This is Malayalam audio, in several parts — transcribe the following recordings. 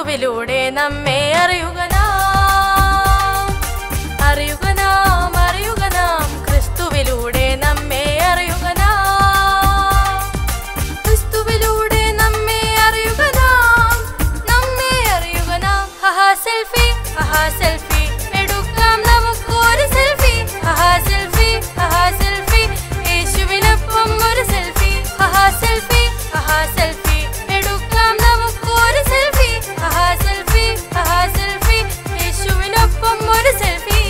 ക്രിസ്തുവിലൂടെ നമ്മെ അറിയുക നാം, അറിയുക നാം, അറിയുക നാം, ക്രിസ്തുവിലൂടെ നമ്മെ അറിയുക നാം, ക്രിസ്തുവിലൂടെ നമ്മെ അറിയുക നാം, നമ്മെ അറിയുക നാം. ഹഹാ സെൽഫി, ഹഹാ സെൽഫി, എടുക്കാം നമുക്ക് ഒരു സെൽഫി. ഹഹാ സെൽഫി, ഹഹാ സെൽഫി, യേശുവിനൊപ്പം ഒരു സെൽഫി. ഹഹാ സെൽഫി, ഹഹാ സെൽഫി, എടുക്കാം നമുക്ക് ഒരു സെൽഫി. ഹഹാ സെൽഫി, ഹഹാ സെൽഫി, യേശുവിനൊപ്പം ഒരു സെൽഫി.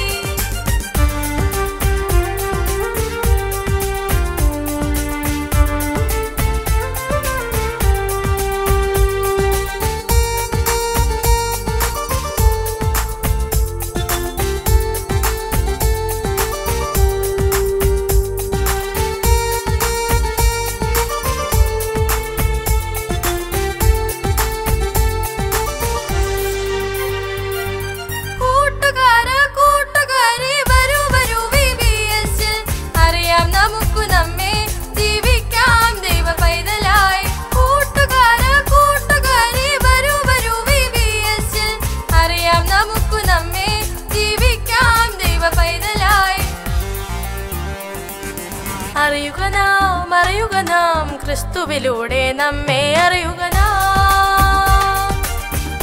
അറിയുക നാം, അറിയുക നാം, ക്രിസ്തുവിലൂടെ നമ്മെ അറിയുക നാം,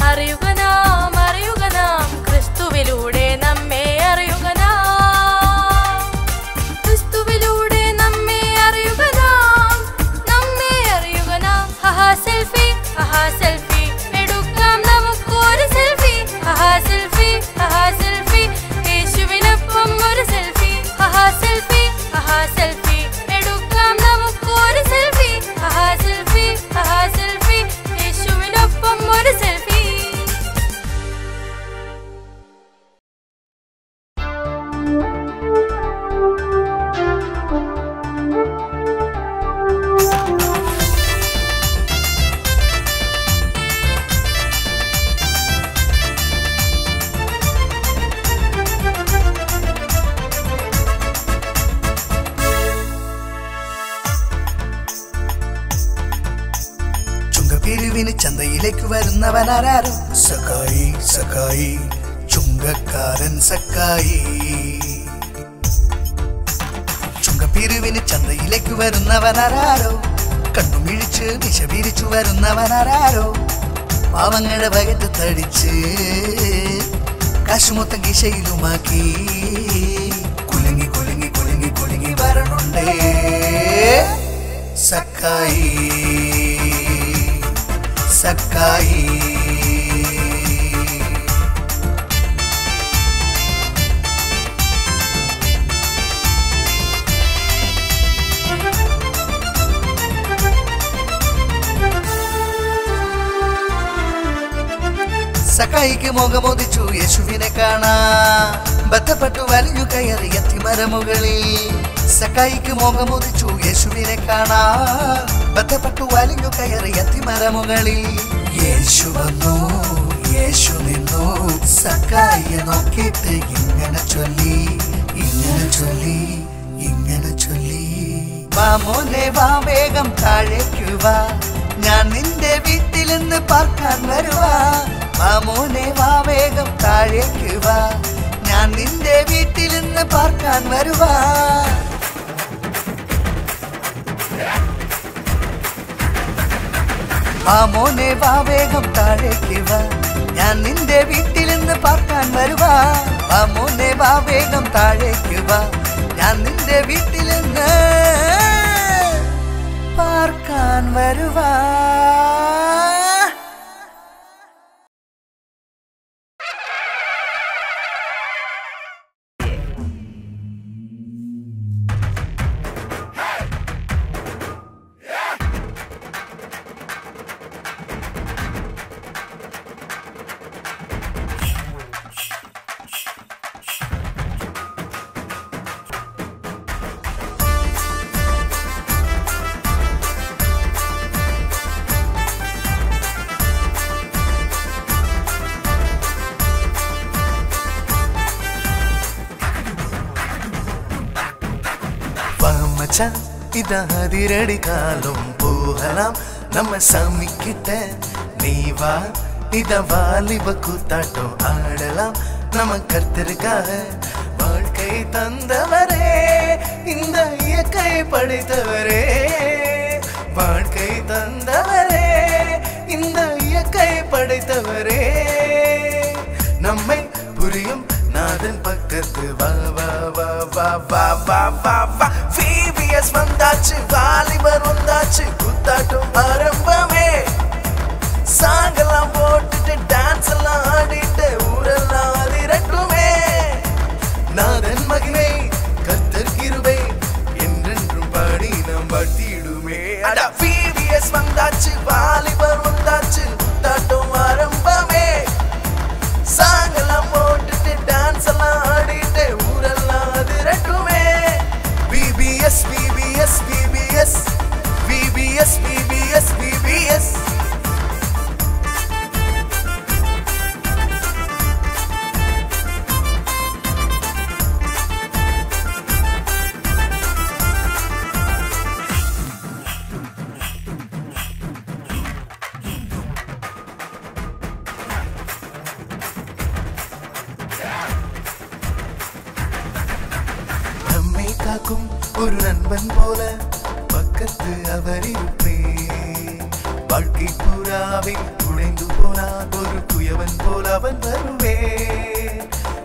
അറിയുക നാം, അറിയുക നാം, ക്രിസ്തുവിലൂടെ നമ്മെ അറിയുക നാം, ക്രിസ്തുവിലൂടെ നമ്മെ അറിയുക നാം, നമ്മെ അറിയുക നാം. ഹഹാ സെൽഫി, ഹഹാ സെൽഫി, എടുക്കാം നമുക്ക് ഒരു സെൽഫി. ഹഹാ സെൽഫി, ഹഹാ സെൽഫി, യേശുവിനൊപ്പം ഒരു സെൽഫി. ഹഹാ സെൽഫി, ഹഹാ സെൽഫി, എടുക്കാം നമുക്ക് ഒരു സെൽഫി. ഹഹാ സെൽഫി, ഹഹാ സെൽഫി, യേശുവിനൊപ്പം ഒരു സെൽഫി. പിരിവിന് ചന്തയിലേക്ക് വരുന്നവനാരോ? സക്കായി, സക്കായി, ചുങ്കക്കാരൻ സക്കായി. ചുങ്കപ്പിരിവിന് ചന്തയിലേക്ക് വരുന്നവനാരോ? കണ്ണുമിഴിച്ച് ദിശ പിരിച്ചു വരുന്നവനാരോ? പാവങ്ങളുടെ വകറ്റ് തടിച്ച് കാശുമൊത്തം കിശയിലുമാക്കി കുലുങ്ങി കുലുങ്ങി കുലുങ്ങി കുലുങ്ങി വരണുണ്ടേ സക്കായി, സക്കായി. സക്കായിക്ക് മുഖമൊതിച്ചു യേശുവിനെ കാണാൻ ബന്ധപ്പെട്ടു വലിഞ്ഞു കയറി യത്തിമരമുകളിൽ. സക്കായിക്ക് മുഖമൊതിച്ചു യേശുവിനെ കാണാൻ ബന്ധപ്പെട്ടു വലിഞ്ഞു കയറി യത്തിമരമുകളിൽ. യേശു വന്നു, യേശു നിന്നു, സക്കായിയെ നോക്കിയിട്ട് ഇങ്ങനെ ചൊല്ലി, ഇങ്ങനെ ചൊല്ലി, ഇങ്ങനെ ചൊല്ലി. വാ മോനെ വാ വേഗം താഴേക്കു വാ, ഞാൻ നിന്റെ വീട്ടിൽ നിന്ന് പാർക്കാൻ വരുവാ. വാ മോനെ വാ വേഗം താഴേക്കു വാ, ഞാൻ നിന്റെ വീട്ടിൽ നിന്ന് പാർക്കാൻ വരുവാ. വാ മോനെ വാ വേഗം താഴേക്ക് വാ, ഞാൻ നിന്റെ വീട്ടിൽ നിന്ന് പാർക്കാൻ വരുവാ. വാ മോനെ വാ വേഗം താഴേക്ക് വാ, ഞാൻ നിന്റെ വീട്ടിൽ നിന്ന് പാർക്കാൻ വരുവാ. இதாதிரடி காலம் போகலாம் நம்ம சாமி கிட்ட. நீ வா இத வாலிப கூத்தாட்டம் ஆடலாம் நம்ம கர்த்தருக்காக. வாழ்க்கை தந்தவரே, இந்த இயற்கை படைத்தவரே, வாழ்க்கை தந்தவரே, இந்த இயற்கை படைத்தவரே, நம்மை புரியும் நாதன் பக்கத்து வா வா வா வா வா வா வா வா. VVS வந்தாச்சு, வாலிபர் வந்தாச்சு, கூத்தாட்டம் ஆரம்பமே. சாங்கெல்லாம் போட்டுட்டு டான்ஸ் எல்லாம் ஆடிட்டு ஊரெல்லாம் அதிரட்டுமே. நாதன் மகிமை கர்த்தர் கிருபை என்றென்றும் பாடி நாம் வாழ்த்திடுமே. அட VVS வந்தாச்சு, வாலிபர் வந்தாச்சு, கூத்தாட்டம் ஆரம்பமே. சாங்கெல்லாம் போட்டுட்டு டான்ஸ் எல்லாம் ஆடிட்டு ஊரெல்லாம் அதிரட்டுமே. VBS VBS VBS VBS VBS VBS. ஒரு நண்பன் போல பக்கத்து அவர் இருப்பே. வாழ்க்கை பூராவை உடைந்து போனான் ஒரு குயவன் போல அவன் வருவே.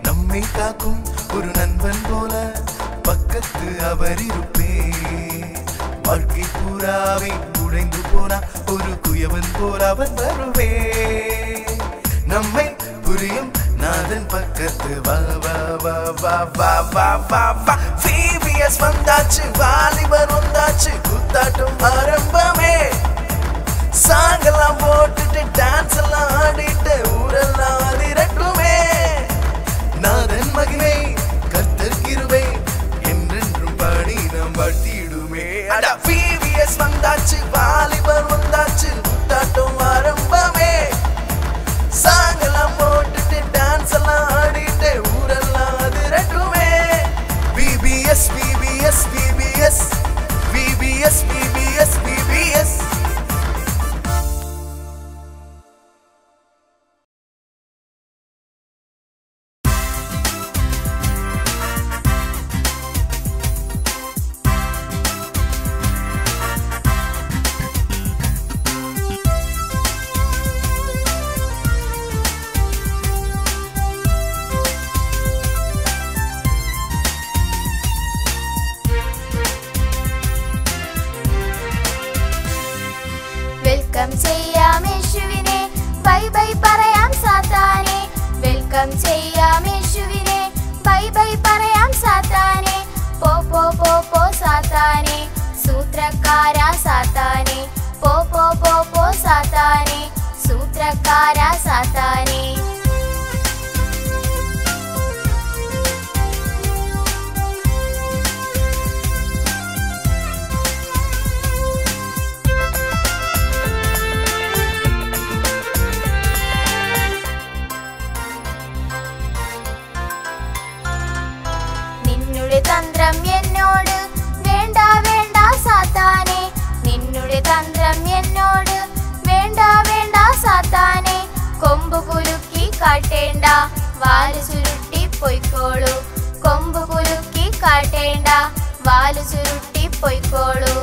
நம்மை காக்கும் ஒரு நண்பன் போல பக்கத்து அவர் இருப்பே. வாழ்க்கை பூராவை உடைந்து போனான் ஒரு குயவன் போல அவன் வருவே. நம்மை புரியும் நாதன் பக்கத்து வா வா வா வா வா வா வா வா. VVS வந்தாச்சு, வாலிபர் வந்தாச்சு, கூத்தாட்டம் ஆரம்பமே. சாங்கெல்லாம் போட்டுட்டு டான்ஸ் எல்லாம் ஆடிட்டு ஊரெல்லாம் அதிரட்டுமே. நாதன் மகிமை கர்த்தர் கிருபை என்றென்றும் பாடி நாம் வாழ்த்திடுமே. அட VVS வந்தாச்சு, வாலிபர் வந்தாச்சு, கூத்தாட்டம் ஆரம்பமே. சாங்கெல்லாம் போட்டுட்டு டான்ஸ் எல்லாம் ஆடிட்டு ஊரெல்லாம் அதிரட்டுமே. VBS VBS VBS VBS VBS VBS. Welcome ചെയ്യാം യേശുവിനെ, ബൈ ബൈ പറയാം സാത്താനെ. വെൽക്കം ചെയ്യാം യേശുവിനെ, ബൈ ബൈ പറയാം സാത്താനെ. പോ പോ പോ പോ സാത്താനെ, സൂത്രക്കാരാ സാത്താനെ. പോ പോ പോ പോ സാത്താനെ, സൂത്രക്കാരാ സാത്താനെ. തന്ത്രം എന്നോട് വേണ്ട വേണ്ട സാത്താനെ, നിന്നുടെ തന്ത്രം എന്നോട് വേണ്ട വേണ്ട സാത്താനെ. കൊമ്പ് കുലുക്കി കാട്ടേണ്ട, വാല് ചുരുട്ടി പൊയ്ക്കോളൂ. കൊമ്പ് കുലുക്കി കാട്ടേണ്ട, വാല് ചുരുട്ടി പൊയ്ക്കോളൂ.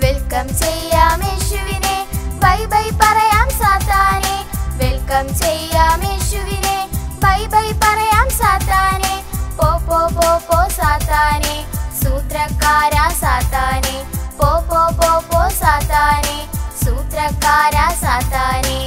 വെൽക്കം ചെയ്യാം യേശുവിനെ, ബൈ ബൈ പറയാം സാത്താനെ. വെൽക്കം ചെയ്യാം യേശുവിനെ, ബൈ ബൈ പറയാം സാത്താനെ. പോ പോ പോ പോ സാത്താനെ, സൂത്രക്കാരാ സാത്താനെ. പോ പോ പോ പോ സാത്താനെ, സൂത്രക്കാരാ സാത്താനെ.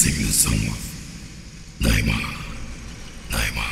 sing the song of Naima, Naima.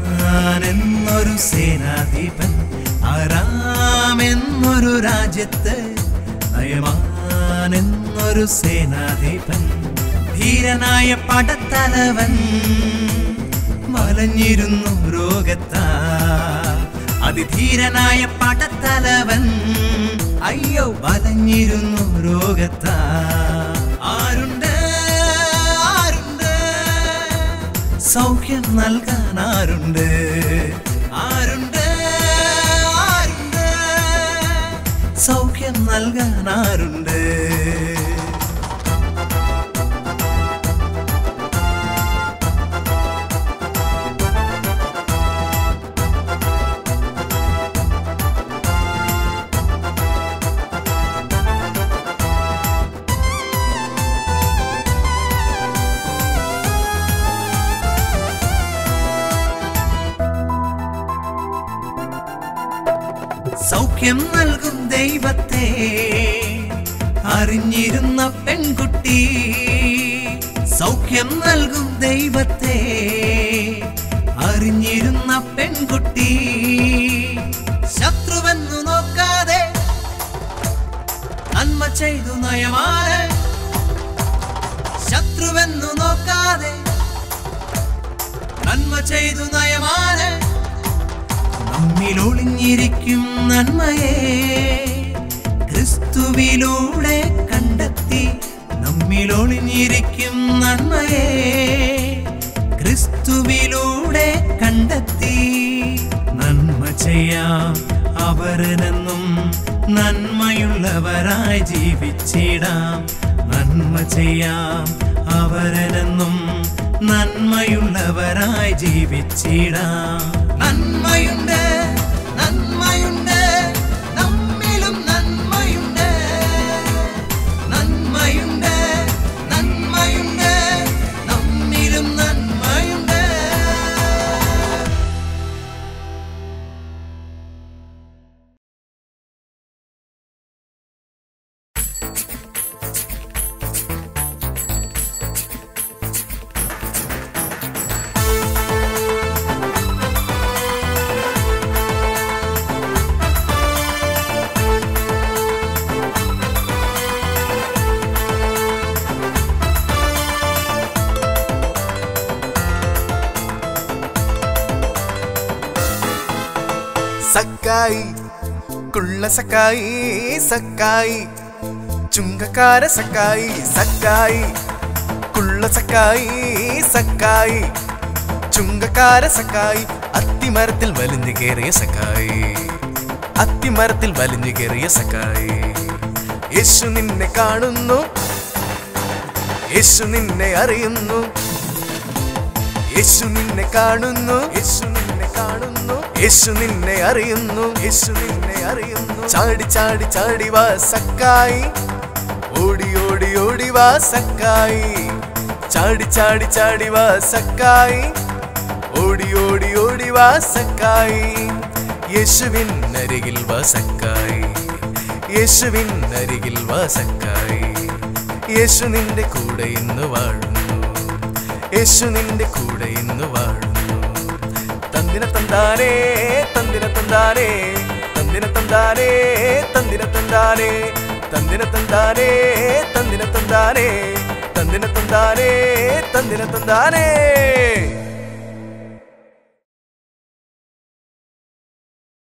നയമാനെന്നൊരു സേനാധിപൻ ആരാമെന്നൊരു രാജ്യത്ത് നയമാനെന്നൊരു സേനാധിപൻ ധീരനായ പടത്തലവൻ വലഞ്ഞിരുന്നു രോഗത്താ അതിധീരനായ പടത്തലവൻ അയ്യോ വലഞ്ഞിരുന്നു രോഗത്താ ആരുണ്ട് സൗഖ്യം നൽകാൻ ആരുണ്ട് ആരുണ്ട് ആരുണ്ട് സൗഖ്യം നൽകാൻ ആരുണ്ട് സൗഖ്യം നൽകും ദൈവത്തെ അറിഞ്ഞിരുന്ന പെൺകുട്ടി സൗഖ്യം നൽകും ദൈവത്തെ അറിഞ്ഞിരുന്ന പെൺകുട്ടി ശത്രുവെന്നു നോക്കാതെ നന്മ ചെയ്തു നയമാനെ ശത്രുവെന്നു നോക്കാതെ നന്മ ചെയ്തു നയമാനെ നമ്മിലൊളിഞ്ഞിരിക്കും നന്മയെ ക്രിസ്തുവിലൂടെ കണ്ടെത്തി നമ്മിലൊളിഞ്ഞിരിക്കും നന്മയെ ക്രിസ്തുവിലൂടെ കണ്ടെത്തി നന്മ ചെയ്യാം അവരെന്നും നന്മയുള്ളവരായി ജീവിച്ചിടാം നന്മ ചെയ്യാം അവരെന്നും നന്മയുള്ളവരായി ജീവിച്ചിടാം നന്മയുണ്ട് നന്മയുണ്ട് നമ്മിലും നന്മയുണ്ട് നന്മയുണ്ട് നന്മയുണ്ട് നമ്മിലും നന്മയുണ്ട് സക്കായി കുള്ള സക്കായി സക്കായി ചുങ്കക്കാര സക്കായി സക്കായി കുള്ള സക്കായി സക്കായി ചുങ്കക്കാര സക്കായി അത്തിമരത്തിൽ വലിഞ്ഞു കയറിയ സക്കായി അത്തിമരത്തിൽ വലിഞ്ഞു കയറിയ സക്കായി യേശു നിന്നെ കാണുന്നു യേശു നിന്നെ അറിയുന്നു യേശു നിന്നെ കാണുന്നു യേശു നിന്നെ കാണുന്നു യേശു നിന്നെ അറിയുന്നു യേശു നിന്നെ അറിയുന്നു ചാടി ചാടി ചാടി വാ സക്കായി ഓടി ഓടി ഓടി വാ സക്കായി ചാടി ചാടി ചാടി വാ സക്കായി ഓടി ഓടി ഓടി വാ സക്കായി യേശുവിൻ അരികിൽ വാ സക്കായി യേശുവിൻ അരികിൽ വാ സക്കായി യേശു നിന്റെ കൂടെ ഇന്ന് വാഴുന്നു യേശു നിന്റെ കൂടെ ഇന്ന് വാഴുന്നു തന്ദിന തന്താനേ തന്ദിന തന്താനേ തന്ദിന തന്താനേ തന്ദിന തന്താനേ തന്ദിന തന്താനേ തന്ദിന തന്താനേ തന്ദിന തന്താനേ തന്ദിന തന്താനേ